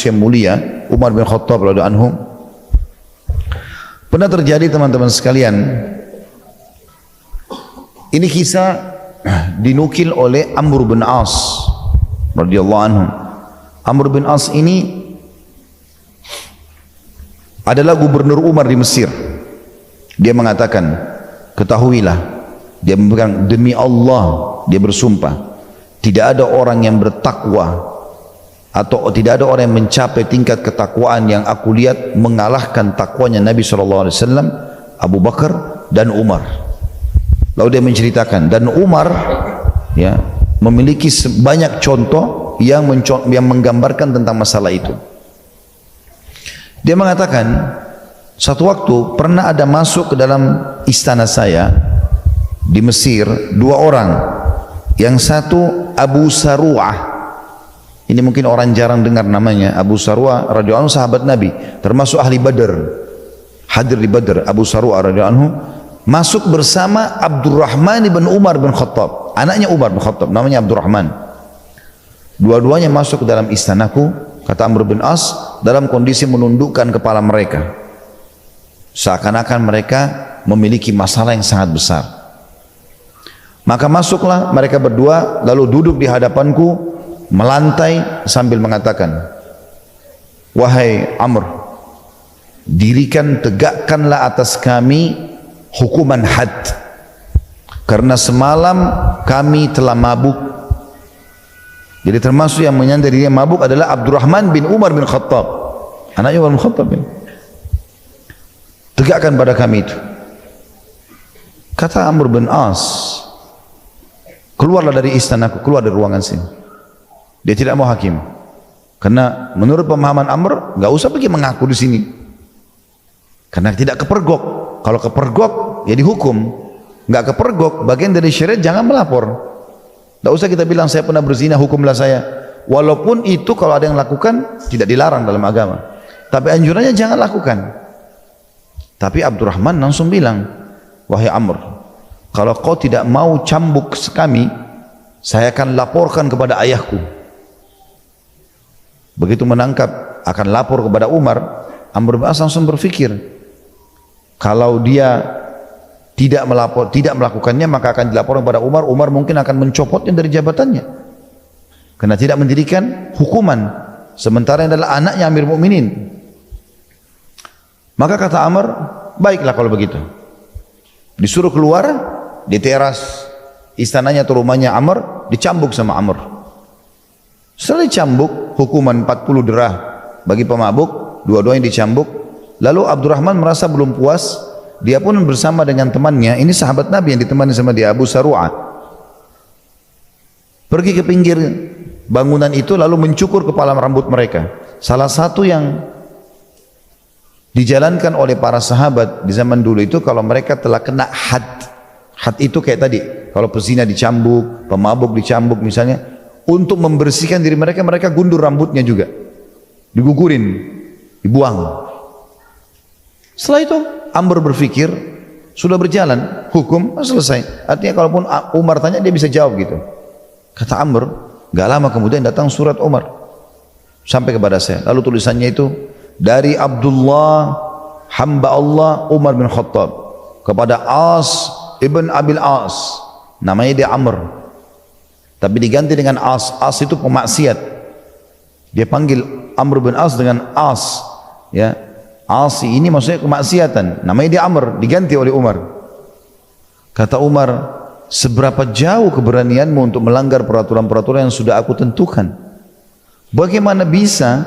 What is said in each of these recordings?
yang mulia Umar bin Khattab radhiyallahu anhu. Pernah terjadi teman-teman sekalian, ini kisah dinukil oleh Amr bin As radhiyallahu anhu. Amr bin As ini adalah gubernur Umar di Mesir. Dia mengatakan, ketahuilah, dia memegang demi Allah, dia bersumpah, tidak ada orang yang bertakwa atau tidak ada orang yang mencapai tingkat ketakwaan yang aku lihat mengalahkan takwanya Nabi SAW, Abu Bakar dan Umar. Lalu dia menceritakan, dan Umar ya memiliki banyak contoh yang menggambarkan tentang masalah itu. Dia mengatakan, satu waktu pernah ada masuk ke dalam istana saya di Mesir dua orang. Yang satu Abu Saru'ah. Ini mungkin orang jarang dengar namanya. Abu Saru'ah radhiyallahu anhu sahabat Nabi, termasuk ahli Badar, hadir di Badar. Abu Saru'ah radhiyallahu anhu masuk bersama Abdurrahman bin Umar bin Khattab, anaknya Umar bin Khattab, namanya Abdurrahman. Dua-duanya masuk ke dalam istanaku, kata Amr bin As, dalam kondisi menundukkan kepala mereka, seakan-akan mereka memiliki masalah yang sangat besar. Maka masuklah mereka berdua, lalu duduk di hadapanku, melantai sambil mengatakan, wahai Amr, dirikan, tegakkanlah atas kami hukuman had, karena semalam kami telah mabuk. Jadi termasuk yang menyandar dirinya mabuk adalah Abdurrahman bin Umar bin Khattab, anaknya Umar bin Khattab. Tegakkan pada kami itu. Kata Amr bin As, keluarlah dari istanaku, keluar dari ruangan sini. Dia tidak mau hakim, karena menurut pemahaman Amr, nggak usah pergi mengaku di sini, karena tidak kepergok. Kalau kepergok, ya dihukum. Nggak kepergok, bagian dari syariat, jangan melapor. Nggak usah kita bilang saya pernah berzina, hukumlah saya. Walaupun itu kalau ada yang lakukan tidak dilarang dalam agama, tapi anjurannya jangan lakukan. Tapi Abdurrahman langsung bilang, wahai Amr, kalau kau tidak mau cambuk kami, saya akan laporkan kepada ayahku. Begitu menangkap akan lapor kepada Umar, Amr bin As langsung berpikir, kalau dia tidak melakukannya, maka akan dilaporkan kepada Umar. Umar mungkin akan mencopotnya dari jabatannya karena tidak mendirikan hukuman, sementara yang adalah anaknya Amir Mukminin. Maka kata Amr, baiklah kalau begitu. Disuruh keluar di teras istananya atau rumahnya Amr, dicambuk sama Amr. Setelah dicambuk, hukuman 40 derah bagi pemabuk, dua-duanya dicambuk. Lalu Abdurrahman merasa belum puas, dia pun bersama dengan temannya, ini sahabat Nabi yang ditemani sama dia, Abu Saru'ah, pergi ke pinggir bangunan itu, lalu mencukur kepala rambut mereka. Salah satu yang dijalankan oleh para sahabat di zaman dulu itu, kalau mereka telah kena had itu kayak tadi, kalau pezina dicambuk, pemabuk dicambuk misalnya, untuk membersihkan diri mereka, mereka gundur rambutnya juga, digugurin, dibuang. Setelah itu Amr berpikir, sudah berjalan, hukum selesai. Artinya kalaupun Umar tanya, dia bisa jawab gitu. Kata Amr, gak lama kemudian datang surat Umar sampai kepada saya. Lalu tulisannya itu, dari Abdullah hamba Allah Umar bin Khattab kepada As ibn Abil As, namanya dia Amr tapi diganti dengan As. As itu pemaksiat, dia panggil Amr bin As dengan As, ya. As ini maksudnya kemaksiatan, namanya dia Amr, diganti oleh Umar. Kata Umar, seberapa jauh keberanianmu untuk melanggar peraturan-peraturan yang sudah aku tentukan? Bagaimana bisa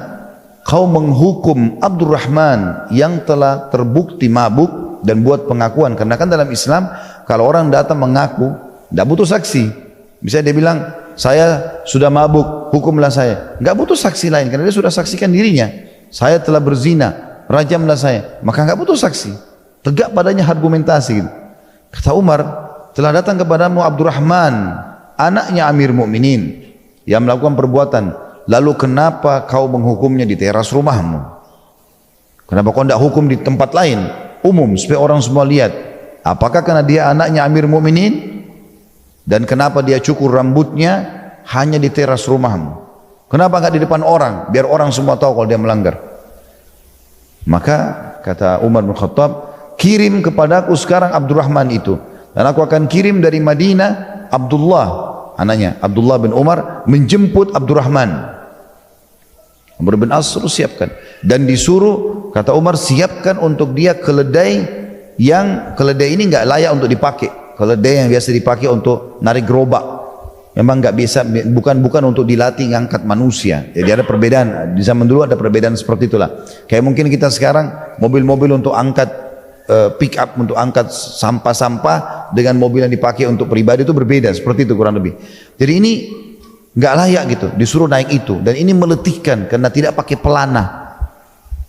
kau menghukum Abdurrahman yang telah terbukti mabuk dan buat pengakuan? Karena kan dalam Islam, kalau orang datang mengaku, tidak butuh saksi. Bisa dia bilang, saya sudah mabuk, hukumlah saya. Enggak butuh saksi lain, karena dia sudah saksikan dirinya. Saya telah berzina, rajamlah saya. Maka enggak butuh saksi. Tegak padanya argumentasi gitu. Kata Umar, telah datang kepadamu Abdurrahman, anaknya Amir Mukminin, yang melakukan perbuatan. Lalu kenapa kau menghukumnya di teras rumahmu? Kenapa kau tidak hukum di tempat lain, umum, supaya orang semua lihat? Apakah karena dia anaknya Amir Mukminin? Dan kenapa dia cukur rambutnya hanya di teras rumahmu? Kenapa nggak di depan orang? Biar orang semua tahu kalau dia melanggar. Maka kata Umar bin Khattab, kirim kepadaku sekarang Abdurrahman itu. Dan aku akan kirim dari Madinah Abdullah, anaknya Abdullah bin Umar, menjemput Abdurrahman. Umar bin As suruh siapkan. Dan disuruh, kata Umar, siapkan untuk dia keledai yang, keledai ini nggak layak untuk dipakai. Keledai yang biasa dipakai untuk narik gerobak. Memang nggak bisa, bukan untuk dilatih ngangkat manusia. Jadi ada perbedaan. Di zaman dulu ada perbedaan seperti itulah. Kayak mungkin kita sekarang mobil-mobil untuk angkat pick up, untuk angkat sampah-sampah dengan mobil yang dipakai untuk pribadi itu berbeda. Seperti itu kurang lebih. Jadi ini nggak layak gitu, disuruh naik itu. Dan ini meletihkan karena tidak pakai pelana.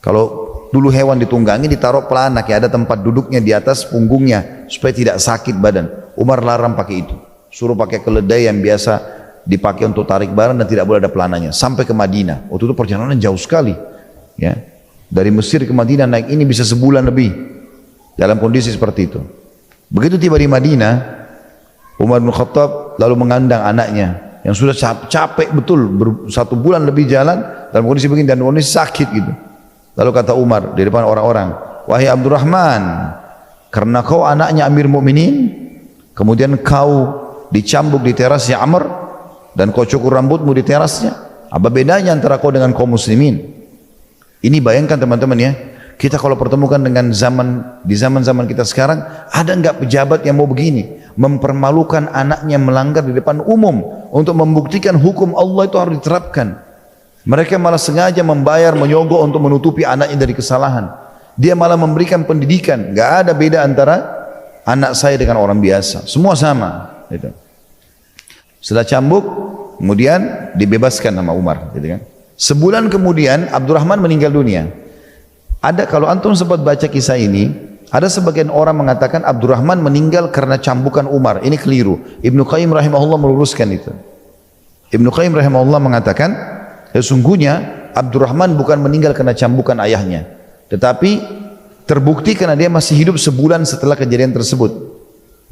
Kalau dulu hewan ditunggangi ditaruh pelana, kayak ada tempat duduknya di atas punggungnya supaya tidak sakit badan. Umar larang pakai itu. Suruh pakai keledai yang biasa dipakai untuk tarik barang dan tidak boleh ada pelananya. Sampai ke Madinah. Waktu itu perjalanan jauh sekali. Ya, dari Mesir ke Madinah naik ini bisa sebulan lebih. Dalam kondisi seperti itu. Begitu tiba di Madinah, Umar bin Khattab lalu mengandang anaknya yang sudah capek betul, 1 bulan lebih jalan dalam kondisi begini dan kondisi sakit gitu. Lalu kata Umar di depan orang-orang, wahai Abdurrahman, karena kau anaknya Amir Mukminin, kemudian kau dicambuk di terasnya Amr dan kau cukur rambutmu di terasnya, apa bedanya antara kau dengan kaum muslimin? Ini bayangkan teman-teman ya, kita kalau pertemukan dengan di zaman kita sekarang, ada enggak pejabat yang mau begini, mempermalukan anaknya melanggar di depan umum untuk membuktikan hukum Allah itu harus diterapkan. Mereka malah sengaja membayar, menyogok untuk menutupi anaknya dari kesalahan. Dia malah memberikan pendidikan, enggak ada beda antara anak saya dengan orang biasa, semua sama gitu. Setelah cambuk kemudian dibebaskan sama Umar gitu kan. Sebulan kemudian Abdurrahman meninggal dunia. Ada, kalau antum sempat baca kisah ini, ada sebagian orang mengatakan Abdurrahman meninggal karena cambukan Umar. Ini keliru. Ibnu Qayyim rahimahullah meluruskan itu. Ibnu Qayyim rahimahullah mengatakan sesungguhnya Abdurrahman bukan meninggal karena cambukan ayahnya, tetapi terbukti karena dia masih hidup sebulan setelah kejadian tersebut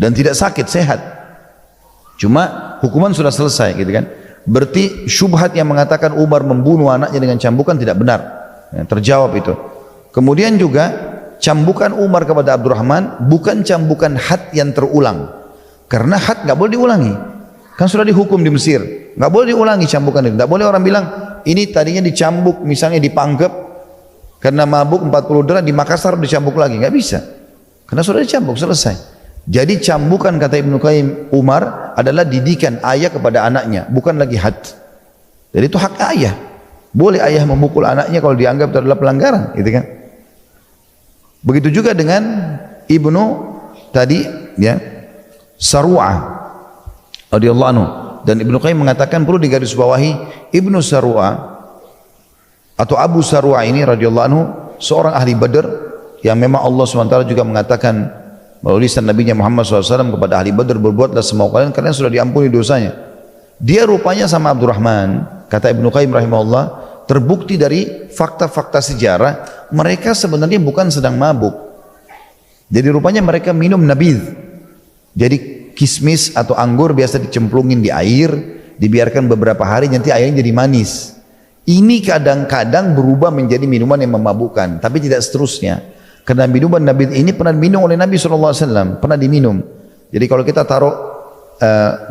dan tidak sakit, sehat. Cuma hukuman sudah selesai gitu kan. Berarti syubhat yang mengatakan Umar membunuh anaknya dengan cambukan tidak benar. Ya, terjawab itu. Kemudian juga cambukan Umar kepada Abdurrahman bukan cambukan had yang terulang. Karena had nggak boleh diulangi. Kan sudah dihukum di Mesir, nggak boleh diulangi cambukan itu. Nggak boleh orang bilang ini tadinya dicambuk, misalnya dipanggep karena mabuk 40 derajat di Makassar dicambuk lagi, nggak bisa. Karena sudah dicambuk, selesai. Jadi cambukan kata Ibnu Qayyim Umar adalah didikan ayah kepada anaknya, bukan lagi had. Jadi itu hak ayah. Boleh ayah memukul anaknya kalau dianggap itu adalah pelanggaran, gitu kan? Begitu juga dengan Ibnu tadi ya, Sarwa'ah radhiyallahu anhu. Dan Ibnu Qayyim mengatakan perlu digarisbawahi, Ibnu Sarwa'ah atau Abu Sarwa'ah ini radhiyallahu anhu seorang ahli Badar yang memang Allah SWT juga mengatakan melalui lisan Nabi Muhammad SAW kepada ahli Badar, berbuatlah semau kalian, kalian sudah diampuni dosanya. Dia rupanya sama Abdurrahman, kata Ibnu Qayyim rahimahullah, terbukti dari fakta-fakta sejarah mereka sebenarnya bukan sedang mabuk. Jadi rupanya mereka minum nabidh. Jadi kismis atau anggur biasa dicemplungin di air, dibiarkan beberapa hari, nanti airnya jadi manis. Ini kadang-kadang berubah menjadi minuman yang memabukkan, tapi tidak seterusnya. Karena minuman nabidh ini pernah diminum oleh Nabi SAW, pernah diminum. Jadi kalau kita taruh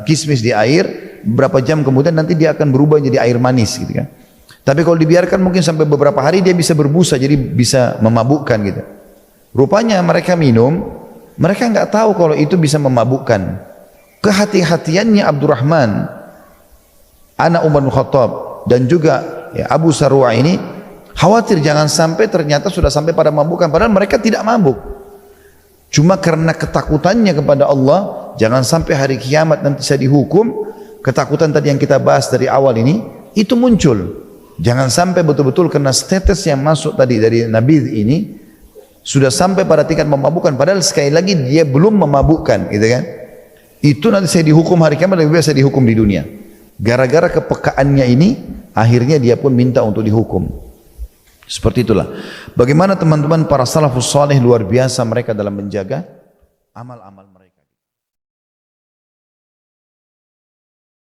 kismis di air, beberapa jam kemudian nanti dia akan berubah menjadi air manis gitu kan. Tapi kalau dibiarkan mungkin sampai beberapa hari dia bisa berbusa, jadi bisa memabukkan gitu. Rupanya mereka minum, mereka nggak tahu kalau itu bisa memabukkan. Kehati-hatiannya Abdurrahman, anak Umar bin Khattab, dan juga ya, Abu Sarwa ini khawatir jangan sampai ternyata sudah sampai pada mabukkan, padahal mereka tidak mabuk. Cuma karena ketakutannya kepada Allah, jangan sampai hari kiamat nanti saya dihukum, ketakutan tadi yang kita bahas dari awal ini, itu muncul. Jangan sampai betul-betul karena status yang masuk tadi dari Nabi ini, sudah sampai pada tingkat memabukkan, padahal sekali lagi dia belum memabukkan, gitu kan. Itu nanti saya dihukum hari kiamat, lebih baik saya dihukum di dunia. Gara-gara kepekaannya ini, akhirnya dia pun minta untuk dihukum. Seperti itulah. Bagaimana teman-teman para salafus saleh luar biasa mereka dalam menjaga amal-amal mereka.